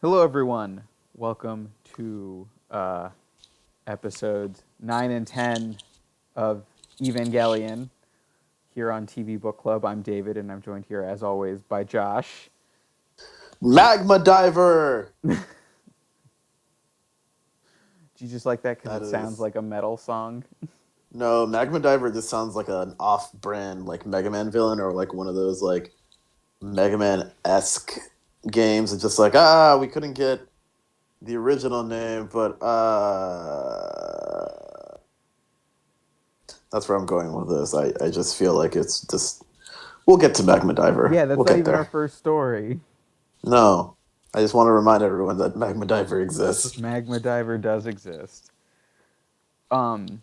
Hello, everyone. Welcome to episodes 9 and 10 of Evangelion here on TV Book Club. I'm David, and I'm joined here, as always, by Josh. Magma Diver. Do you just like that because That it sounds is like a metal song? no Magma Diver. Just sounds like an off-brand like Mega Man villain or like one of those like Mega Man-esque games. It's just like we couldn't get the original name, but that's where I'm going with this. I just feel like it's just we'll get to Magma Diver. Yeah, that's We'll not get even our there. first story. No, I just want to remind everyone that Magma Diver exists. Magma Diver does exist. Um,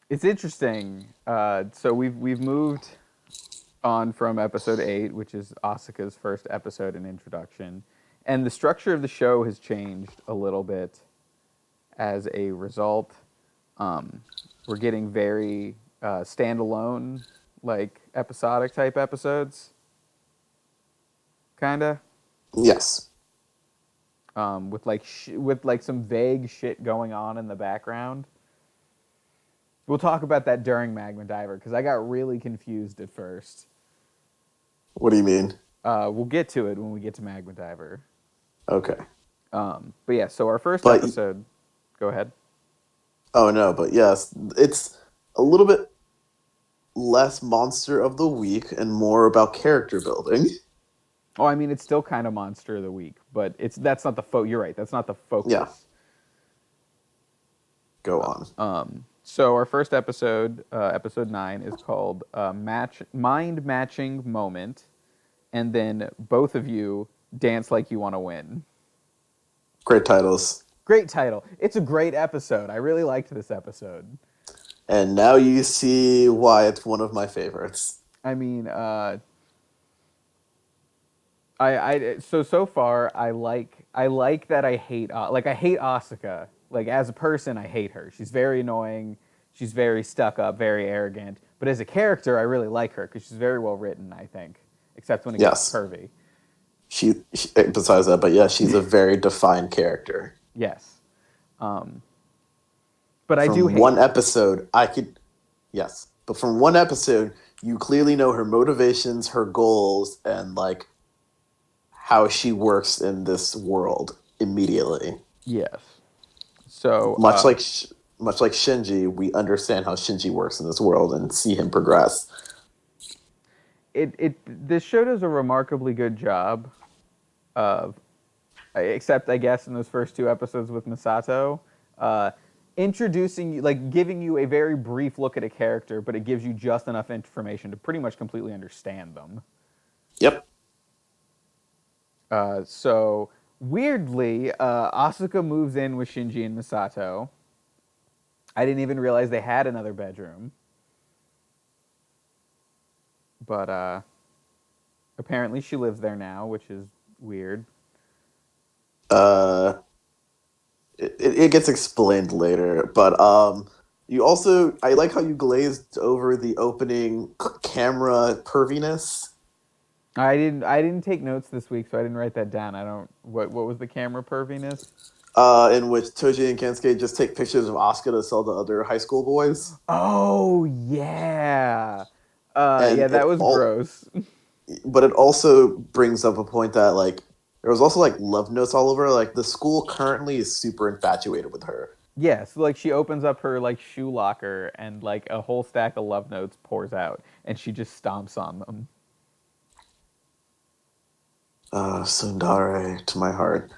it's interesting. So we've moved on from episode 8, which is Asuka's first episode and introduction. And the structure of the show has changed a little bit as a result. Um, we're getting very standalone, like episodic type episodes, kind of, Yes. with like some vague shit going on in the background. We'll talk about that during Magma Diver because I got really confused at first. What do you mean? We'll get to it when we get to Magma Diver. Okay. But yeah, so our first But episode. Go ahead. oh no, but yes, it's a little bit less monster of the week and more about character building. Oh, I mean, it's still kind of Monster of the Week, but that's not the You're right. That's not the Yeah, focus. go on. So our first episode, episode 9, is called Mind Matching Moment, and then both of you dance like you want to win. Great titles. Great title. It's a great episode. I really liked this episode. And now you see why it's one of my favorites. I mean, so far I like that I hate I hate Asuka. Like as a person, I hate her. She's very annoying. She's very stuck up, very arrogant. But as a character, I really like her because she's very well written. I think, except when it gets Yes, pervy. she besides that, but yeah, she's a very defined character. Yes, um, but I do From hate one her. episode, I could yes, but from one episode, you clearly know her motivations, her goals, and like how she works in this world immediately. Yes. So Much like much like Shinji, we understand how Shinji works in this world and see him progress. this show does a remarkably good job of, except I guess in those first two episodes with Misato, uh, introducing you, like giving you a very brief look at a character, but it gives you just enough information to pretty much completely understand them. Yep. So weirdly, Asuka moves in with Shinji and Misato. I didn't even realize they had another bedroom, but apparently she lives there now, which is weird. Uh, it gets explained later, but you also I like how you glazed over the opening camera perviness, I didn't take notes this week, so I didn't write that down. I don't. What was the camera perviness? in which Toji and Kensuke just take pictures of Asuka to sell to other high school boys, Oh yeah, yeah, and that was gross. it also brings up a point that like there was also like love notes all over. Like the school currently is super infatuated with her. Yeah, so like she opens up her like shoe locker and like a whole stack of love notes pours out, and she just stomps on them. Sundare to my heart.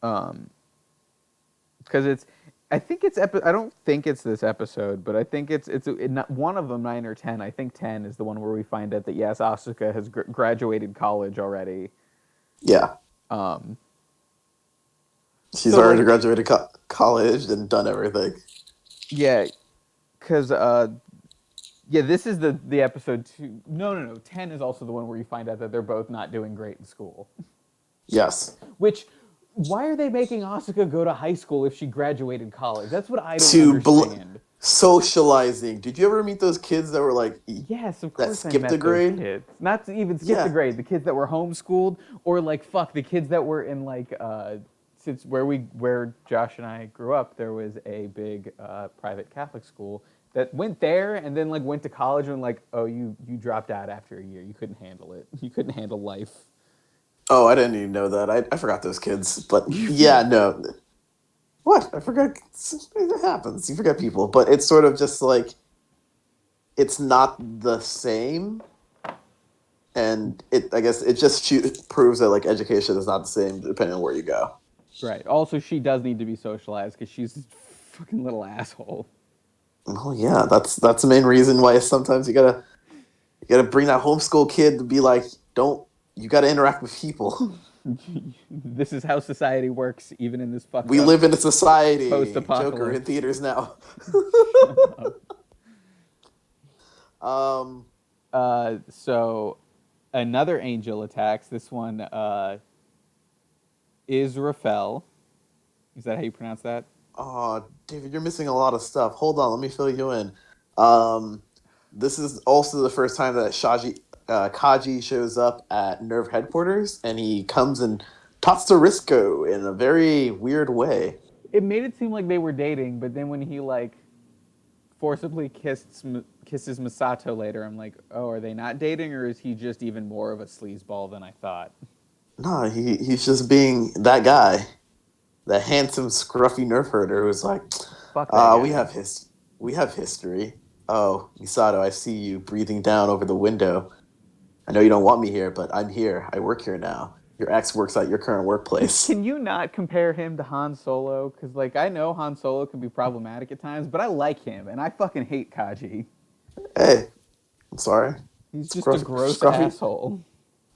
Um, because I think I don't think it's this episode, but I think not one of them, 9 or 10. I think 10 is the one where we find out that yes, Asuka has graduated college already. Yeah, Um, she's so already like graduated college and done everything. yeah, because yeah, this is the episode two. No. 10 is also the one where you find out that they're both not doing great in school. Yes. Which, why are they making Asuka go to high school if she graduated college? That's what I don't To bl- understand. Socializing. Did you ever meet those kids that were like Yes, of that course I skipped a met those grade? kids. Not to even skip the Yeah. grade. The kids that were homeschooled, or like fuck, the kids that were in like since where Josh and I grew up, there was a big private Catholic school that went there and then like went to college and like, oh, you dropped out after a year. You couldn't handle it. You couldn't handle life. Oh, I didn't even know that. I forgot those kids. But yeah, no. What? I forgot. It happens. You forget people. But it's sort of just like it's not the same. And I guess it just proves that like education is not the same depending on where you go. Right. Also, she does need to be socialized because she's a fucking little asshole. Oh yeah, that's the main reason why sometimes you gotta bring that homeschool kid to be like, don't you gotta interact with people. This is how society works, even in this fucked We up live in a society. Joker in post-apocalypse. theaters now. Shut up. um, So another angel attacks. This one Israfel. Is that how you pronounce that? oh, David, you're missing a lot of stuff. Hold on, let me fill you in. Um, this is also the first time that Kaji shows up at Nerve headquarters, and he comes and talks to Risco in a very weird way. It made it seem like they were dating, but then when he like forcibly kisses Misato later, I'm like, oh, are they not dating, or is he just even more of a sleazeball than I thought? No, he's just being that guy, that handsome, scruffy nerf herder who's like, Fuck that we guy. have we have history. Oh, Misato, I see you breathing down over the window. I know you don't want me here, but I'm here. I work here now. Your ex works at your current workplace. Can you not compare him to Han Solo? Because like I know Han Solo can be problematic at times, but I like him, and I fucking hate Kaji. Hey, I'm sorry. He's just a Scruffy, gross scruffy, asshole.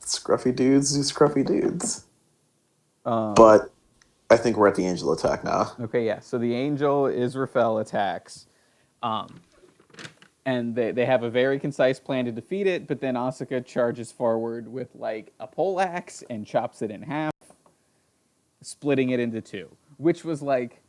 scruffy dudes do scruffy dudes. Um, But I think we're at the angel attack now. okay, yeah. So the angel Israfel attacks, um, and they have a very concise plan to defeat it. But then Asuka charges forward with like a poleaxe and chops it in half, splitting it into two. Which was like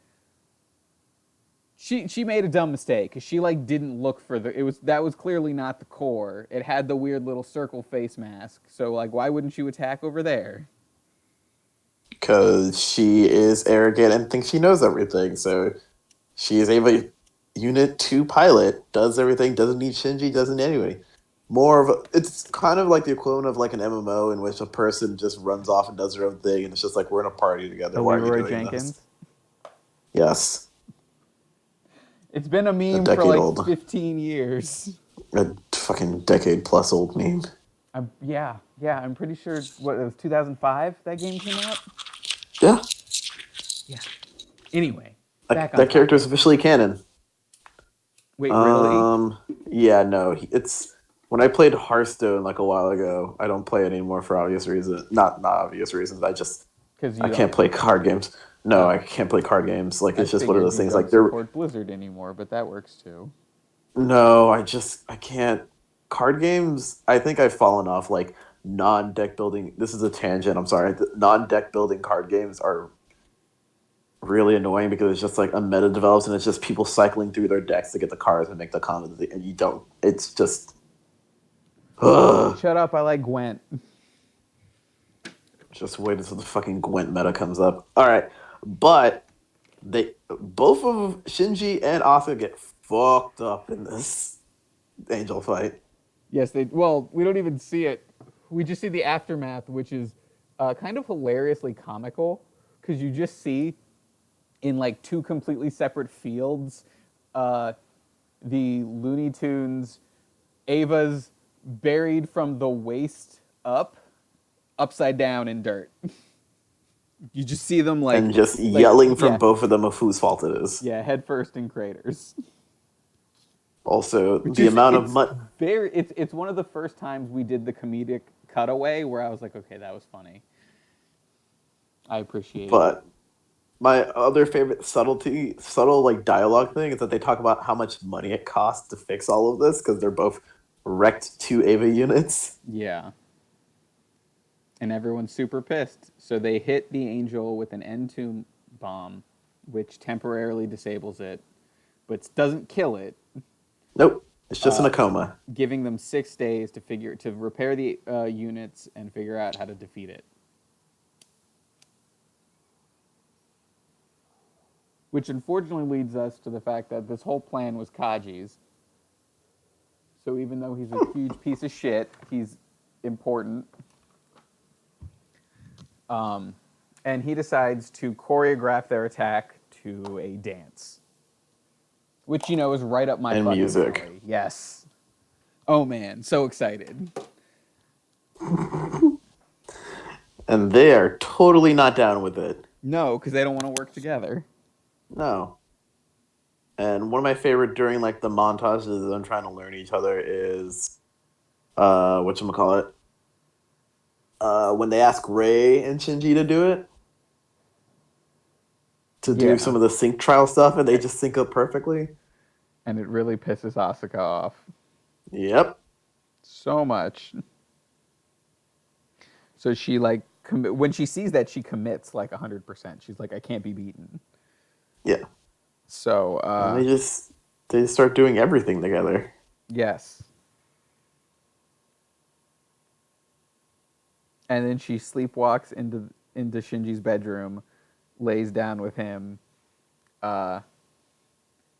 she made a dumb mistake because she like didn't look for the it was that was clearly not the core. It had the weird little circle face mask. So like why wouldn't you attack over there? Because she is arrogant and thinks she knows everything. So she is a Unit 2 pilot, does everything, doesn't need Shinji, doesn't need anybody. It's kind of like the equivalent of like an MMO in which a person just runs off and does their own thing, and it's just like, we're in a party A together. Why are you Leroy doing this? Jenkins. Yes, It's been a a meme for decade like old. 15 years. A fucking decade plus old meme. Yeah, I'm pretty sure what it was 2005 that game came out. Yeah, Yeah. Anyway, like, back on that character is topic. officially canon. Wait, really? Um, yeah, no, it's when I played Hearthstone like a while ago. I don't play it anymore for obvious reasons. Not obvious reasons. Because I you can't don't. play card games. No, I Oh, can't play card games. Like I it's just one of figured those you things. don't Like they're support Blizzard anymore, but that works too. no, I can't. Card games. I think I've fallen off like non-deck building. This is a tangent. I'm sorry. Non-deck building card games are really annoying because it's just like a meta develops and it's just people cycling through their decks to get the cards and make the combos, and you don't. It's just ugh. Shut up! I like Gwent. Just wait until the fucking Gwent meta comes up. All right, but they both of Shinji and Asuka get fucked up in this angel fight. Yes, they. Well, we don't even see it. We just see the aftermath, which is kind of hilariously comical because you just see in like two completely separate fields uh, the Looney Tunes Ava's buried from the waist up, upside down in dirt. You just see them And just yelling from yeah, both of them of whose fault it is. yeah, head first in craters. Also, Which the is amount of money. it's one of the first times we did the comedic cutaway where I was like, okay, that was funny. I appreciated it. But my other favorite subtle like dialogue thing is that they talk about how much money it costs to fix all of this because they're both wrecked two Ava units. Yeah. And everyone's super pissed. So they hit the angel with an N2 bomb, which temporarily disables it. but doesn't kill it. Nope. It's just in Uh, a coma. Giving them 6 days to repair the units and figure out how to defeat it. Which unfortunately leads us to the fact that this whole plan was Kaji's. So even though he's a huge piece of shit, he's important. And he decides to choreograph their attack to a dance, which is right up my And fucking music. alley. Yes. Oh man, so excited. And they are totally not down with it. No, because they don't want to work together. No. And one of my favorite during like the montages of them trying to learn each other is whatchamacallit? When they ask Ray and Shinji to do it. To do Yeah, some of the sync trial stuff and they just sync up perfectly. and it really pisses Asuka off Yep. so much. So she like when she sees that, she commits like 100%. She's like, I can't be beaten. Yeah. So And they just start doing everything together. yes. And then she sleepwalks into Shinji's bedroom, lays down with him. Uh,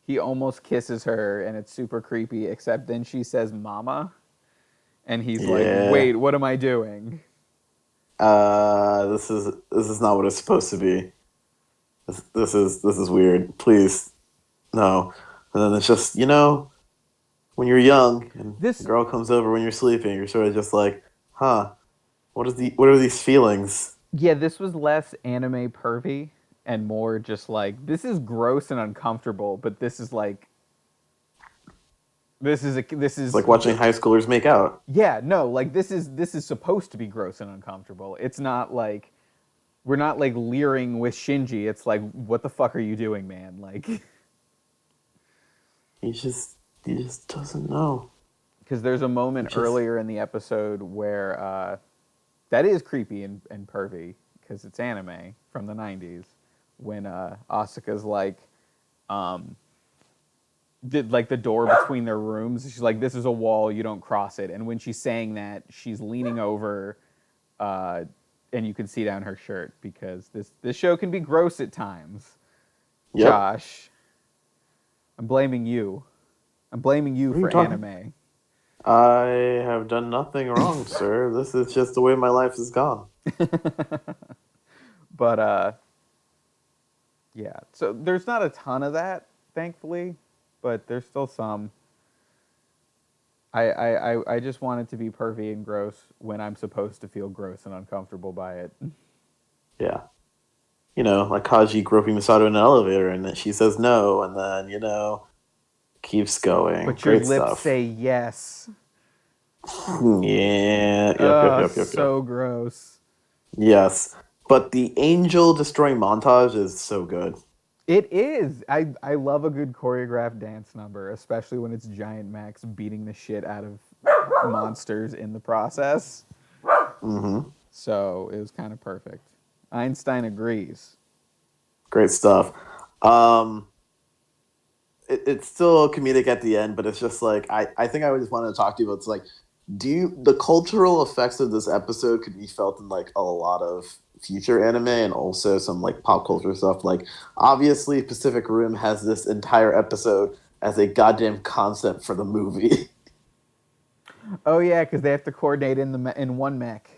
he almost kisses her, and it's super creepy. Except then she says "Mama," and he's like, Yeah. "Wait, what am I doing?" This is not what it's supposed to be. This is weird. Please, no. And then it's just when you're young and a This, girl comes over when you're sleeping, you're sort of just like, huh, what are these feelings? yeah, this was less anime pervy and more just like this is gross and uncomfortable, but this is like this It's is like watching high schoolers make out. yeah, no, like this is supposed to be gross and uncomfortable. It's not like we're not like leering with Shinji. It's like, what the fuck are you doing, man? Like, He just he just doesn't know. because there's a He moment just earlier in the episode where that is creepy and pervy because it's anime from the '90s when Asuka's like, um, did like the door between their rooms. She's like, "This is a wall. You don't cross it." And when she's saying that, she's leaning over, uh, and you can see down her shirt because this show can be gross at times. Yep. Josh, I'm blaming you. I'm blaming you What are you for talking? anime. I have done nothing wrong, sir. This is just the way my life has gone. But yeah. So there's not a ton of that, thankfully, but there's still some. I just want it to be pervy and gross when I'm supposed to feel gross and uncomfortable by it. Yeah. Like Kaji groping Misato in an elevator, and then she says no, and then keeps going. But your Great lips stuff. say yes. Yeah. Yep. So gross. Yes. But the angel destroying montage is so good. It is. I love a good choreographed dance number, especially when it's Giant Max beating the shit out of monsters in the process. Hmm. So it was kind of perfect. Einstein agrees. Great stuff. Um, it's still comedic at the end, but it's just like I think I just wanted to talk to you about. It's like, the cultural effects of this episode could be felt in like a lot of future anime and also some like pop culture stuff. Like obviously, Pacific Rim has this entire episode as a goddamn concept for the movie. Oh yeah, because they have to coordinate in one mech.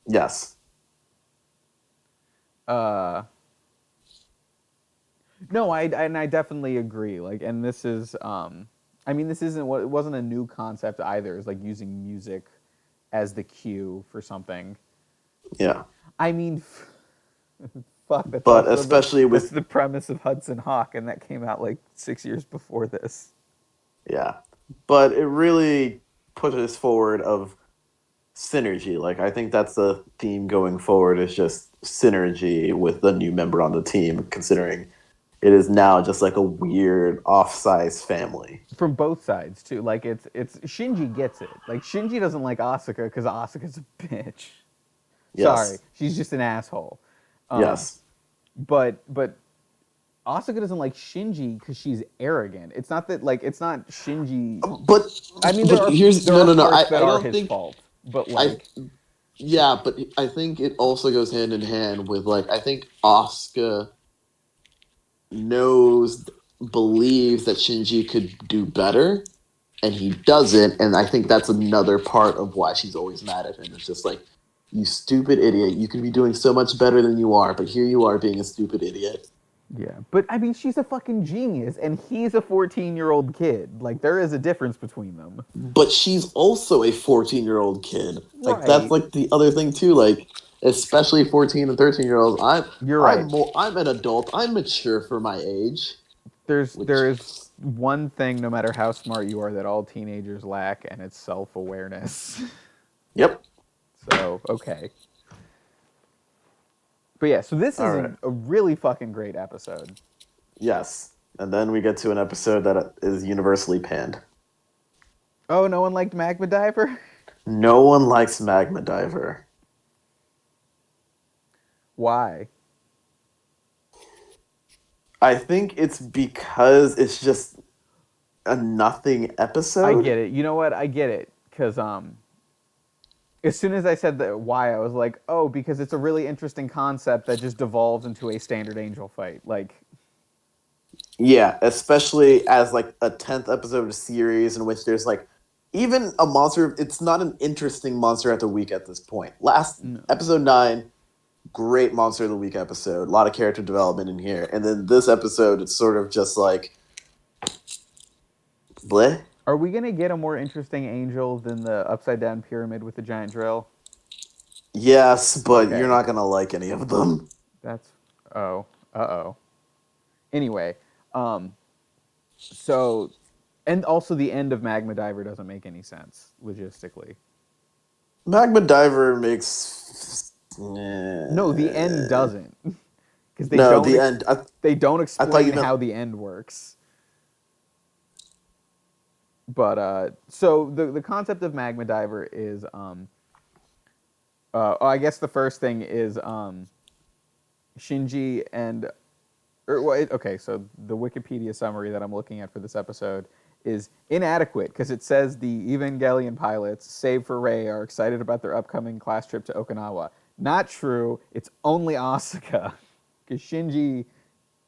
Yes. Uh, no, I definitely agree. Like, and this is, I mean, this isn't what it wasn't a new concept either. It's like using music as the cue for something. Yeah. I mean, fuck. That's But also especially that's with the premise of Hudson Hawk, and that came out like 6 years before this. yeah, but it really pushes forward of synergy. Like I think that's the theme going forward is just synergy with the new member on the team, considering it is now just like a weird off-size family. From both sides too. Like it's Shinji gets it. Like Shinji doesn't like Asuka because Asuka's a bitch. Sorry, Yes. she's just an asshole. Um, Yes. but Asuka doesn't like Shinji because she's arrogant. It's not that like it's not Shinji. But I mean, but here's there no are no no. parts that I are don't his think fault, but I like yeah, but I think it also goes hand in hand with like I think Asuka knows believes that Shinji could do better and he doesn't, and I think that's another part of why she's always mad at him. It's just like, you stupid idiot, you could be doing so much better than you are, but here you are being a stupid idiot. yeah, but I mean, she's a fucking genius, and he's a 14-year-old kid. Like there is a difference between them. But she's also a 14-year-old kid. Like that's Right. like the other thing too. Like especially 14 and 13-year olds. You're right. I'm an adult. I'm mature for my age. Which There is one thing, no matter how smart you are, that all teenagers lack, and it's self-awareness. yep. So okay, but yeah, so this All is right. a really fucking great episode. Yes. And then we get to an episode that is universally panned. Oh, no one liked Magma Diver? No one likes Magma Diver. Why? I think it's because it's just a nothing I episode. get it. You know what? I get it because as soon as I said the why, I was like, oh, because it's a really interesting concept that just devolves into a standard angel fight. Like, Yeah, especially as like a 10th episode of a series in which there's like even a monster. It's not an interesting monster at the week at this point. Last no. episode 9, great monster of the week episode. A lot of character development in here, and then this episode, it's sort of just like bleh. Are we gonna get a more interesting angel than the upside down pyramid with the giant drill? Yes, but you're Okay, not gonna like any of them. that's oh, oh. Anyway, um, so and also the end of Magma Diver doesn't make any sense logistically. Magma Diver makes. No, the end doesn't because No, the end. they don't I thought you explain meant how the end works. But so the concept of Magma Diver is I guess the first thing is Shinji and okay, so the Wikipedia summary that I'm looking at for this episode is inadequate because it says the Evangelion pilots, save for Rei, are excited about their upcoming class trip to Okinawa. Not true. It's only Asuka because Shinji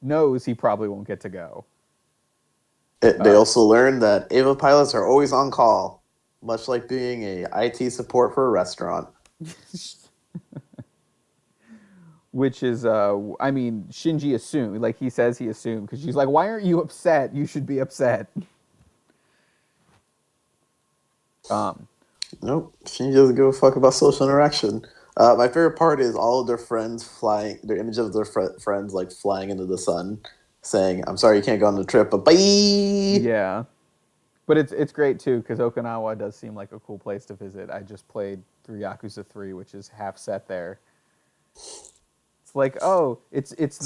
knows he probably won't get to go. They also learned that Ava pilots are always on call, much like being a IT support for a restaurant. Which is I mean, Shinji assumed, like he says he assumed because she's like, why aren't you upset? You should be upset. um Nope, she doesn't give a fuck about social interaction. My favorite part is all of their friends flying, their images of their friends like flying into the sun, saying, "I'm sorry you can't go on the trip, but bye." yeah, but it's great too because Okinawa does seem like a cool place to visit. I just played through Yakuza 3, which is half set there. It's like, oh,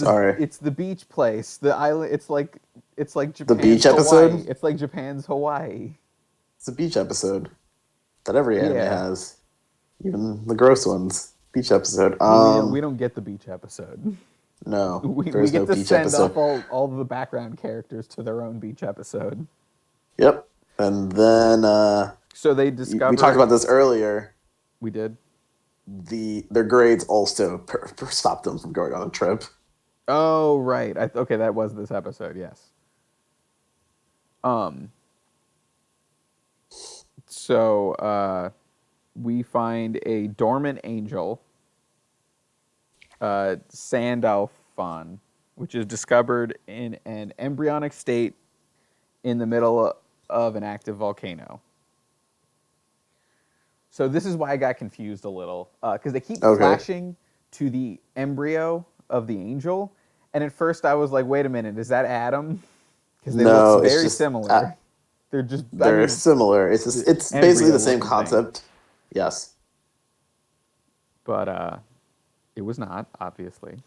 Sorry, it's the beach place, the island. It's like the beach Japan's Hawaii. episode. It's like Japan's Hawaii. It's a beach episode that every anime Yeah, has, even the gross ones. Beach episode. but we don't get the beach episode. No, We there's no get to beach send off episode. all the background characters to their own beach episode. Yep. And then So they we talked discover about this earlier. we did. Their grades also stopped them from going on a trip. Oh right, okay, that was this episode. Yes. Um. So we find a dormant angel, Sandalphon, which is discovered in an embryonic state in the middle of an active volcano. So this is why I got confused a little because they keep Okay. flashing to the embryo of the angel, and at first I was like, "Wait a minute, is that Adam?" Because they look No, it's very just similar. They're just, I they're mean, similar. the It's basically the same embryo-looking thing, concept. Yes. but it was not obviously.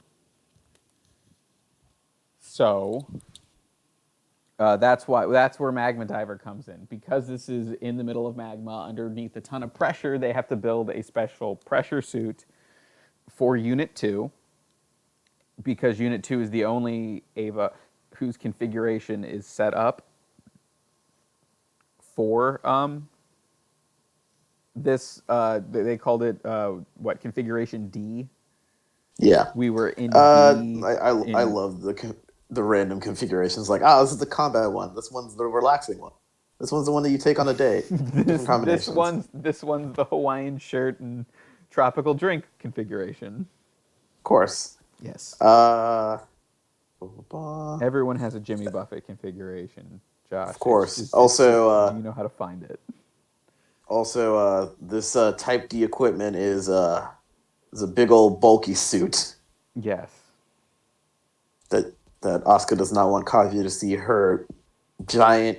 So that's where Magma Diver comes in because this is in the middle of magma underneath a ton of pressure. They have to build a special pressure suit for Unit 2 because Unit 2 is the only Ava. whose configuration is set up for this. They called it what, configuration D. Yeah. We were in D I in love the random configurations. Like, ah, this is the combat one. This one's the relaxing one. This one's the one that you take on a date. this Different this combinations. one's this one's the Hawaiian shirt and tropical drink configuration. Of course. Yes. Uh, of Everyone has a Jimmy Buffett configuration, Josh. course. It's just, Also, do you know how to find it? this Type D equipment is a big old bulky suit Yes. that Asuka does not want Kaguya to see her giant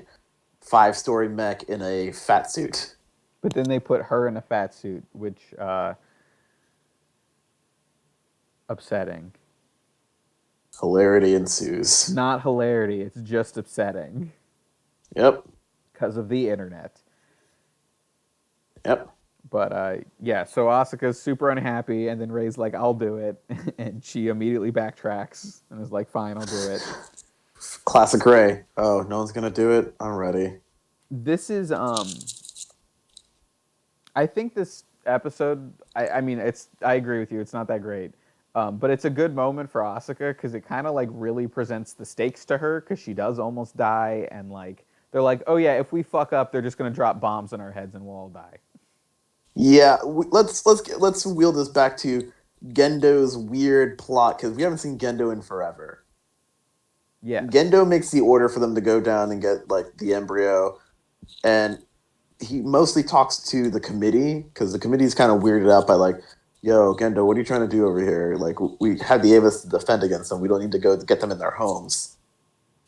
5-story mech in a fat suit. But then they put her in a fat suit, which upsetting. Hilarity ensues. Not hilarity, it's just upsetting Yep. because of the internet. Yep. But yeah, so Asuka's super unhappy, and then Ray's like, "I'll do it," and she immediately backtracks and is like, "Fine, I'll do it." Classic Ray. Oh, no one's gonna do it. I'm ready. This is I think this episode. I mean, it's. I agree with you. It's not that great, but it's a good moment for Asuka because it kind of like really presents the stakes to her because she does almost die, and like they're like, "Oh yeah, if we fuck up, they're just gonna drop bombs on our heads and we'll all die." Yeah, let's wheel this back to Gendo's weird plot because we haven't seen Gendo in forever. Yes. Gendo makes the order for them to go down and get like the embryo, and he mostly talks to the committee because the committee's kind of weirded out by like, "Yo, Gendo, what are you trying to do over here? Like, we had the Avis to defend against them. We don't need to go get them in their homes.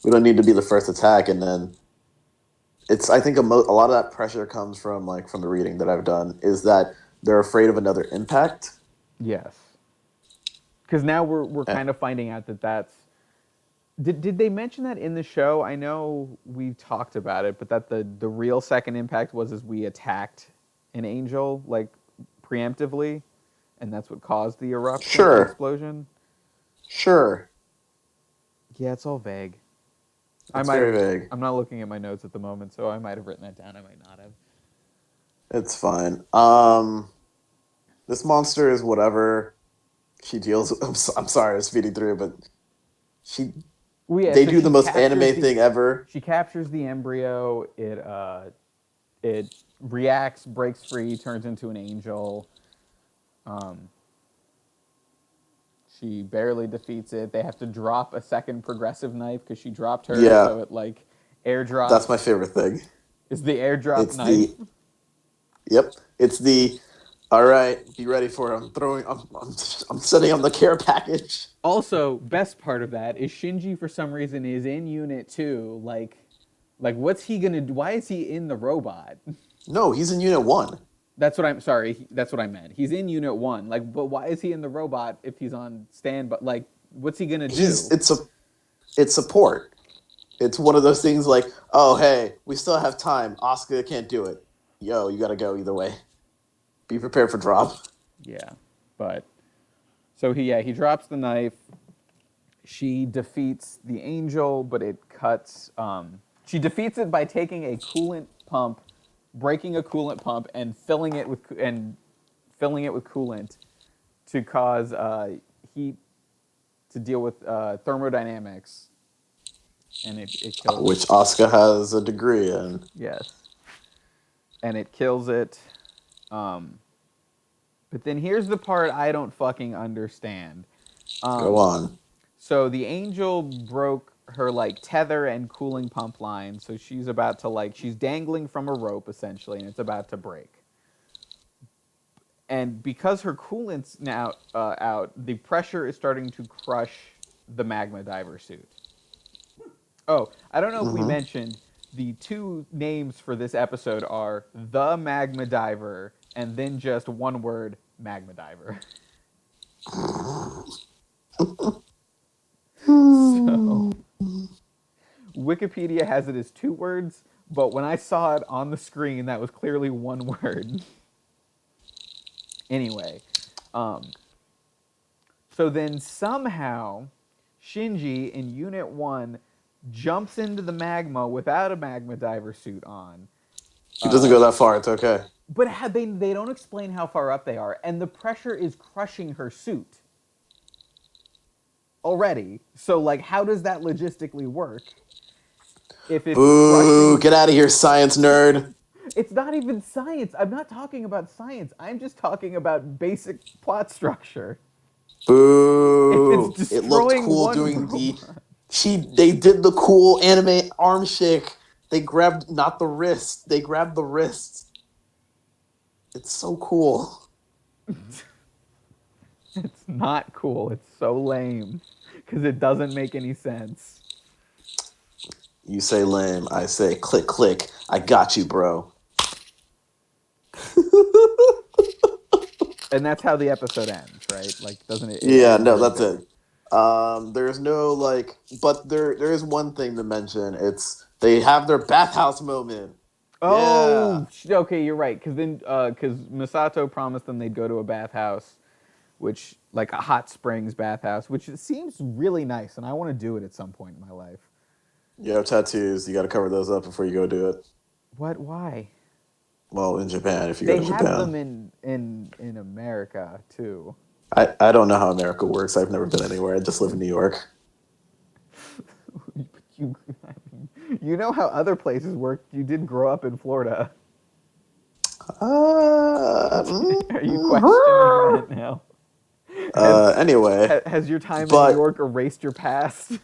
We don't need to be the first attack." And then it's I think a lot of that pressure comes from from the reading that I've done is that they're afraid of another impact. Yes. Because now we're Eh, kind of finding out that that's. Did they mention that in the show? I know we talked about it, but that the real second impact was as we attacked an angel like preemptively, and that's what caused the eruption, the Sure, explosion. sure. Yeah, it's all vague. I It's might very have. vague. I'm not looking at my notes at the moment, so I might have written that down. I might not have. It's fine. This monster is whatever she deals with. I'm sorry, I was speeding through, but she Well, yeah. they So do the she most captures anime the thing ever. she captures the embryo. It reacts, breaks free, turns into an angel. Um, she barely defeats it. They have to drop a second progressive knife because she dropped hers, Yeah, so it like that's my airdrops. favorite thing. Is the airdrop It's knife? the Yep. It's the all right. Be ready for it. I'm setting on the care package. Also, best part of that is Shinji for some reason is in Unit 2. Like what's he gonna do? Why is he in the robot? No, he's in Unit 1. That's what I'm sorry. That's what I meant. He's in Unit 1. Like, but why is he in the robot if he's on standby? Like, what's he gonna He's do? it's support. It's one of those things like, oh hey, we still have time. Asuka can't do it. Yo, you gotta go either way. Be prepared for drop. Yeah, but so he drops the knife. She defeats the angel, but it cuts. She defeats it by taking a coolant pump, breaking a coolant pump, and filling it with coolant to cause heat to deal with thermodynamics, and it kills it. Which Asuka has a degree in. Yes, and it kills it. Um, but then here's the part I don't fucking understand. Go Um, on. So the angel broke her like tether and cooling pump line, so she's about to like she's dangling from a rope essentially, and it's about to break. And because her coolant's now out, the pressure is starting to crush the magma diver suit. Oh, I don't know if we Mm-hmm. mentioned the two names for this episode are the magma diver and then just one word magma diver. So Wikipedia has it as two words, but when I saw it on the screen, that was clearly one word. Anyway, um, so then somehow Shinji in Unit 1 jumps into the magma without a magma diver suit on. He doesn't go that far. It's okay. But they don't explain how far up they are, and the pressure is crushing her suit already. So like, how does that logistically work? If it's Boo! crushing, Get out of here, science nerd. it's not even science. I'm not talking about science. I'm just talking about basic plot structure. If it's Boo! It looked destroying cool one doing the. robot, They did the cool anime arm shake. They grabbed not the wrist. They grabbed the wrist. It's so cool. it's not cool. It's so lame because it doesn't make any sense. You say lame. I say click click. I got you, bro. And that's how the episode ends, right? Like, doesn't it? It Yeah, ends no, right that's there. it. There's no like, but there is one thing to mention. It's they have their bathhouse moment. Yeah, Oh, okay, you're right. Because Misato promised them they'd go to a bathhouse, which like a hot springs bathhouse, which it seems really nice, and I want to do it at some point in my life. you have tattoos. You got to cover those up before you go do it. What? Why? Well, in Japan, if you go They to have Japan, them in America too. I don't know how America works. I've never been anywhere. I just live in New York. you, I you know how other places work. You did grow up in Florida. Are you questioning that now? Has anyway, has your time in New but York erased your past?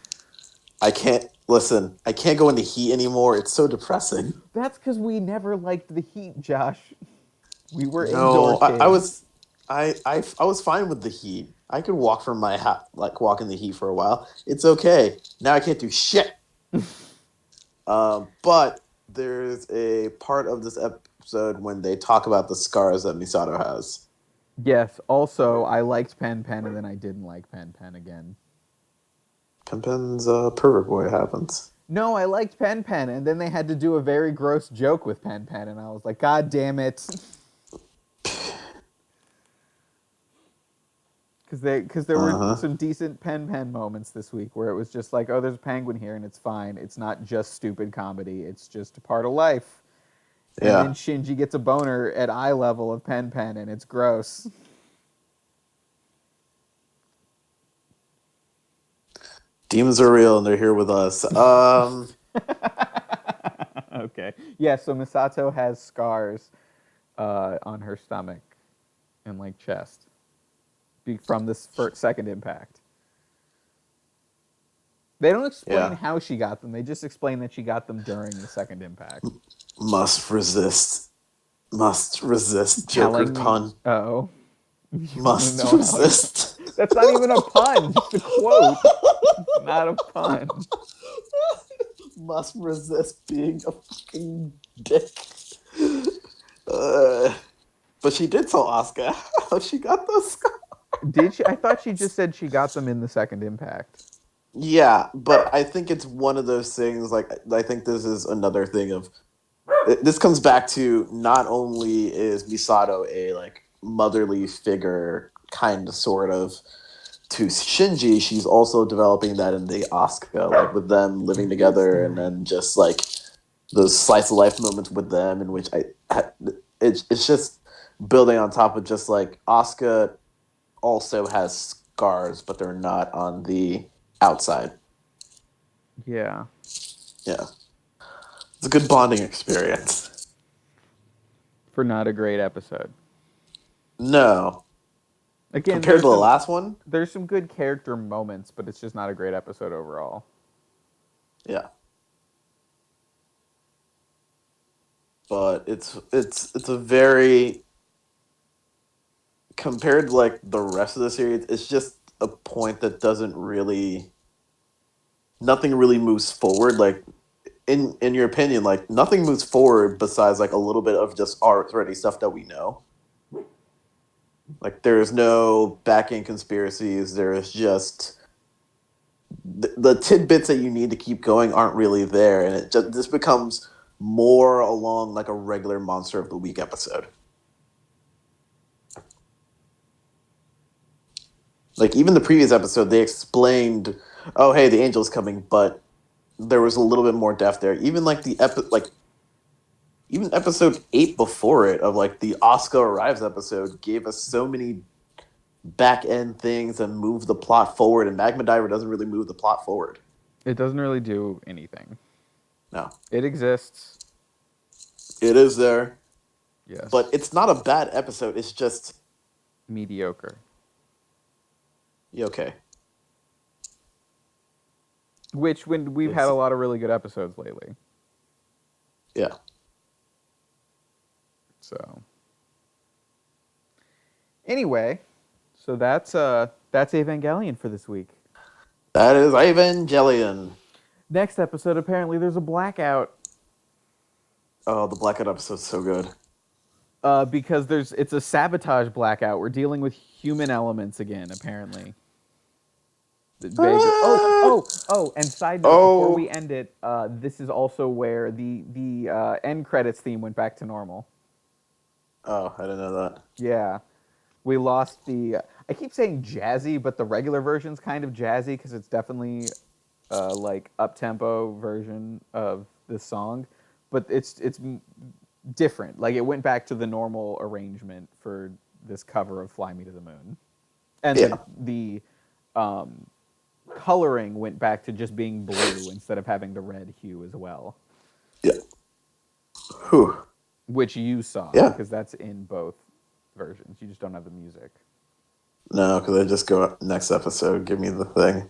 I can't listen. I can't go in the heat anymore. It's so depressing. That's because we never liked the heat, Josh. We were indoor No, kids. I was fine with the heat. I could walk from my house, like walk in the heat for a while. It's okay. Now I can't do shit. But there's a part of this episode when they talk about the scars that Misato has. Yes. Also, I liked Pen Pen, and then I didn't like Pen Pen again. Pimpin's pervert boy happens. No, I liked Pen Pen, and then they had to do a very gross joke with Pen Pen, and I was like, God damn it. Because there were Uh huh. some decent Pen moments this week where it was just like, oh, there's a penguin here and it's fine. It's not just stupid comedy. It's just a part of life. And then Yeah. Shinji gets a boner at eye level of Pen and it's gross. Demons are real and they're here with us. Okay. Yeah. So Misato has scars on her stomach and like chest from this second impact. They don't explain Yeah. how she got them. They just explain that she got them during the second impact. Must resist. Must resist. Joker Telling me, pun. oh, you want to Must know how I got? resist. That's not even a pun. Just a quote. It's not a pun. Must resist being a fucking dick. Uh, but she did tell Asuka how she got those scars. Did she? I thought she just said she got them in the second impact. Yeah, but I think it's one of those things. Like, I think this is another thing of. This comes back to not only is Misato a like motherly figure, kind of, sort of, to Shinji, she's also developing that in the Asuka, like with them living together, and then just like those slice of life moments with them, in which it's just building on top of just like Asuka also has scars, but they're not on the outside. Yeah. Yeah, it's a good bonding experience. For not a great episode. No, Again, compared to the last one, there's some good character moments, but it's just not a great episode overall. yeah. But it's a very compared to like the rest of the series, it's just a point that doesn't really nothing really moves forward. Like in your opinion, like nothing moves forward besides like a little bit of just already stuff that we know. Like there's no back end conspiracies. There's just the tidbits that you need to keep going aren't really there, and it just this becomes more along like a regular Monster of the Week episode. Like even the previous episode, they explained, "Oh, hey, the angel's coming," but there was a little bit more depth there. Even like even episode 8 before it of like the Asuka arrives episode gave us so many back end things and move the plot forward, and Magma Diver doesn't really move the plot forward. It doesn't really do anything. No. It exists. It is there. Yes. But it's not a bad episode. It's just Mediocre. okay. Which when we've had It's a lot of really good episodes lately. yeah. So anyway, so that's Evangelion for this week. That is Evangelion. Next episode, apparently there's a blackout. Oh, the Blackout episode's so good. Because it's a sabotage blackout. We're dealing with human elements again, apparently. Oh! And side note, before we Oh, end it, this is also where the end credits theme went back to normal. oh, I didn't know that. Yeah, we lost the. I keep saying jazzy, but the regular version's kind of jazzy because it's definitely like up tempo version of this song, but it's different. Like it went back to the normal arrangement for this cover of "Fly Me to the Moon," and Yeah, the coloring went back to just being blue instead of having the red hue as well, yeah. Whew. which you saw Yeah. because that's in both versions. You just don't have the music. No, because I just go next episode. Give me the thing,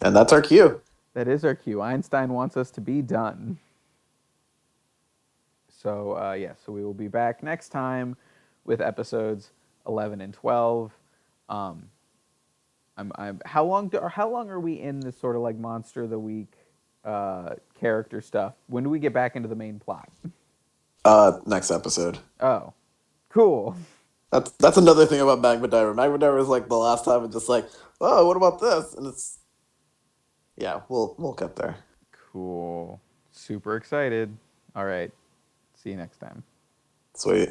and that's our cue. That is our cue. Einstein wants us to be done. So so we will be back next time with episodes 11 and 12. How long are we in this sort of like monster of the week character stuff? When do we get back into the main plot? Next episode. Oh, cool. That's another thing about Magma Diver. Magma Diver is like the last time it's just like, oh, what about this? And it's yeah, we'll get there. Cool. Super excited. All right. See you next time. Sweet.